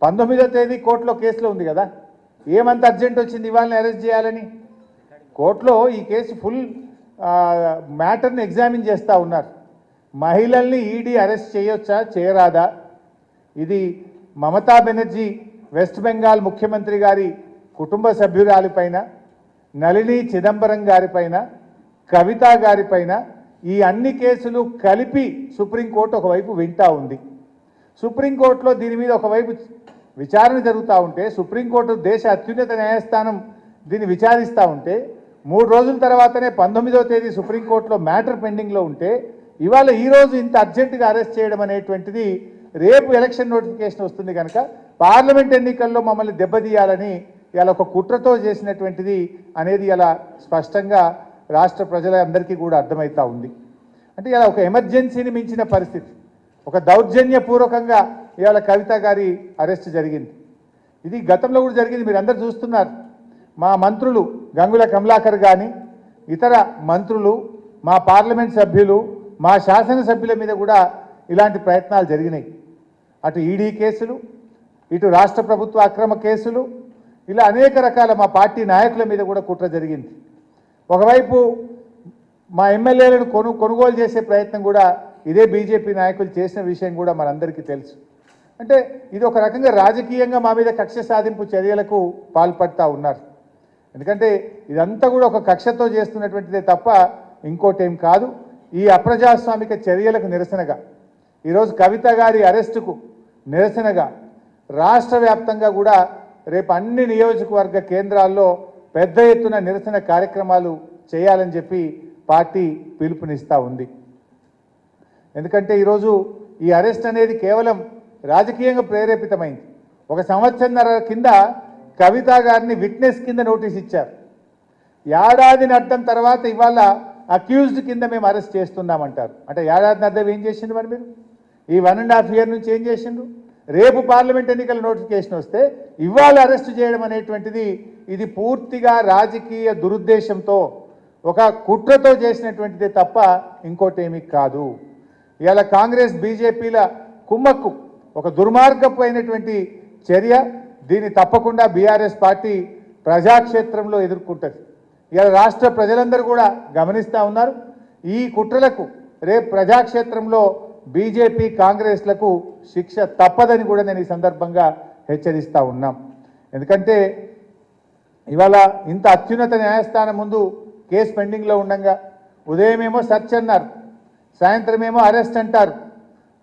19వ తేదీ కోర్టులో కేసులో ఉంది కదా, ఏమంత అర్జెంట్ వచ్చింది ఇవాళని అరెస్ట్ చేయాలని? కోర్టులో ఈ కేసు ఫుల్ మ్యాటర్ని ఎగ్జామిన్ చేస్తూ ఉన్నారు. మహిళల్ని ఈడీ అరెస్ట్ చేయొచ్చా చేయరాదా? ఇది మమతా బెనర్జీ వెస్ట్ బెంగాల్ ముఖ్యమంత్రి గారి కుటుంబ సభ్యురాలిపైన, నళిని చిదంబరం గారిపైన, కవిత గారిపైన ఈ అన్ని కేసులు కలిపి సుప్రీంకోర్టు ఒకవైపు వింటా ఉంది. సుప్రీంకోర్టులో దీని మీద ఒకవైపు విచారణ జరుగుతూ ఉంటే, సుప్రీంకోర్టు దేశ అత్యున్నత న్యాయస్థానం దీన్ని విచారిస్తూ ఉంటే, 3 రోజుల తర్వాతనే 19వ తేదీ సుప్రీంకోర్టులో మ్యాటర్ పెండింగ్లో ఉంటే, ఇవాళ ఈరోజు ఇంత అర్జెంటుగా అరెస్ట్ చేయడం అనేటువంటిది రేపు ఎలక్షన్ నోటిఫికేషన్ వస్తుంది కనుక పార్లమెంట్ ఎన్నికల్లో మమ్మల్ని దెబ్బతీయాలని ఇలా ఒక కుట్రతో చేసినటువంటిది అనేది ఇలా స్పష్టంగా రాష్ట్ర ప్రజలందరికీ కూడా అర్థమవుతూ ఉంది. అంటే ఇలా ఒక ఎమర్జెన్సీని మించిన పరిస్థితి, ఒక దౌర్జన్యపూర్వకంగా ఇవాళ కవిత గారి అరెస్ట్ జరిగింది. ఇది గతంలో కూడా జరిగింది, మీరు అందరు చూస్తున్నారు. మా మంత్రులు గంగుల కమలాకర్ కానీ, ఇతర మంత్రులు, మా పార్లమెంట్ సభ్యులు, మా శాసనసభ్యుల మీద కూడా ఇలాంటి ప్రయత్నాలు జరిగినాయి. అటు ఈడీ కేసులు, ఇటు రాష్ట్ర ప్రభుత్వ అక్రమ కేసులు, ఇలా అనేక రకాల మా పార్టీ నాయకుల మీద కూడా కుట్ర జరిగింది. ఒకవైపు మా ఎమ్మెల్యేలను కొనుగోలు చేసే ప్రయత్నం కూడా ఇదే బీజేపీ నాయకులు చేసిన విషయం కూడా మనందరికీ తెలుసు. అంటే ఇది ఒక రకంగా రాజకీయంగా మా మీద కక్ష సాధింపు చర్యలకు పాల్పడతా ఉన్నారు. ఎందుకంటే ఇదంతా కూడా ఒక కక్షతో చేస్తున్నటువంటిదే తప్ప ఇంకోటేం కాదు. ఈ అప్రజాస్వామిక చర్యలకు నిరసనగా ఈరోజు కవిత గారి అరెస్టుకు నిరసనగా రాష్ట్ర వ్యాప్తంగా కూడా రేపు అన్ని నియోజకవర్గ కేంద్రాల్లో పెద్ద ఎత్తున నిరసన కార్యక్రమాలు చేయాలని చెప్పి పార్టీ పిలుపునిస్తూ ఉంది. ఎందుకంటే ఈరోజు ఈ అరెస్ట్ అనేది కేవలం రాజకీయంగా ప్రేరేపితమైంది. 1 సంవత్సరంన్నర కింద కవిత గారిని విట్నెస్ కింద నోటీస్ ఇచ్చారు. ఏడాదిని అడ్డం తర్వాత ఇవాళ అక్యూజ్డ్ కింద మేము అరెస్ట్ చేస్తున్నామంటారు. అంటే ఏడాదిని అర్థం ఏం చేసిండు మరి మీరు? ఈ 1.5 ఇయర్ నుంచి ఏం చేసిండు? రేపు పార్లమెంట్ ఎన్నికల నోటిఫికేషన్ వస్తే ఇవాళ అరెస్ట్ చేయడం అనేటువంటిది ఇది పూర్తిగా రాజకీయ దురుద్దేశంతో, ఒక కుట్రతో చేసినటువంటిదే తప్ప ఇంకోటేమీ కాదు. ఇవాళ కాంగ్రెస్ బీజేపీల కుమ్మక్కు ఒక దుర్మార్గపు అయినటువంటి చర్య. దీన్ని తప్పకుండా బీఆర్ఎస్ పార్టీ ప్రజాక్షేత్రంలో ఎదుర్కొంటుంది. ఇవాళ రాష్ట్ర ప్రజలందరూ కూడా గమనిస్తూ ఉన్నారు. ఈ కుట్రలకు రేపు ప్రజాక్షేత్రంలో బీజేపీ కాంగ్రెస్లకు శిక్ష తప్పదని కూడా నేను ఈ సందర్భంగా హెచ్చరిస్తూ ఉన్నాం. ఎందుకంటే ఇవాళ ఇంత అత్యున్నత న్యాయస్థానం ముందు కేసు పెండింగ్లో ఉండగా ఉదయమేమో సెర్చ్ అన్నారు, సాయంత్రం ఏమో అరెస్ట్ అంటారు.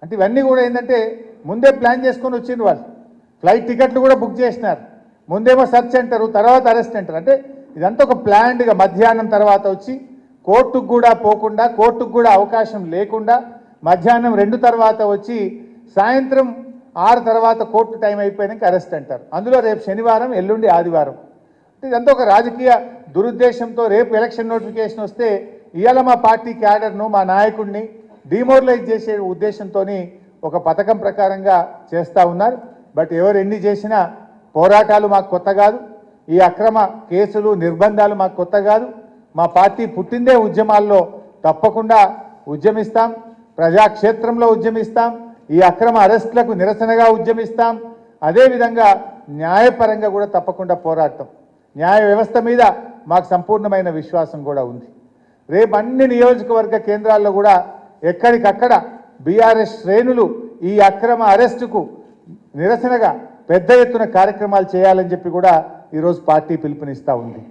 అంటే ఇవన్నీ కూడా ఏంటంటే ముందే ప్లాన్ చేసుకొని వచ్చిండ్రు. వాళ్ళు ఫ్లైట్ టికెట్లు కూడా బుక్ చేసినారు. ముందేమో సెర్చ్ అంటారు, తర్వాత అరెస్ట్ అంటారు. అంటే ఇదంతా ఒక ప్లాన్డ్గా మధ్యాహ్నం తర్వాత వచ్చి కోర్టుకు కూడా పోకుండా, కోర్టుకు కూడా అవకాశం లేకుండా మధ్యాహ్నం 2 తర్వాత వచ్చి సాయంత్రం 6 తర్వాత కోర్టు టైం అయిపోయాక అరెస్ట్ అంటారు. అందులో రేపు శనివారం, ఎల్లుండి ఆదివారం. ఇదంతా ఒక రాజకీయ దురుద్దేశంతో రేపు ఎలక్షన్ నోటిఫికేషన్ వస్తే ఇవాళ మా పార్టీ క్యాడర్ను, మా నాయకుడిని డిమోరలైజ్ చేసే ఉద్దేశంతో ఒక పథకం ప్రకారంగా చేస్తూ ఉన్నారు. బట్ ఎవరు ఎన్ని చేసినా పోరాటాలు మాకు కొత్త కాదు. ఈ అక్రమ కేసులు, నిర్బంధాలు మాకు కొత్త కాదు. మా పార్టీ పుట్టిందే ఉద్యమాల్లో. తప్పకుండా ఉద్యమిస్తాం, ప్రజాక్షేత్రంలో ఉద్యమిస్తాం, ఈ అక్రమ అరెస్టులకు నిరసనగా ఉద్యమిస్తాం. అదేవిధంగా న్యాయపరంగా కూడా తప్పకుండా పోరాడతాం. న్యాయ వ్యవస్థ మీద మాకు సంపూర్ణమైన విశ్వాసం కూడా ఉంది. రేపు అన్ని నియోజకవర్గ కేంద్రాల్లో కూడా ఎక్కడికక్కడ బీఆర్ఎస్ శ్రేణులు ఈ అక్రమ అరెస్టుకు నిరసనగా పెద్ద ఎత్తున కార్యక్రమాలు చేయాలని చెప్పి కూడా ఈరోజు పార్టీ పిలుపునిస్తూ ఉంది.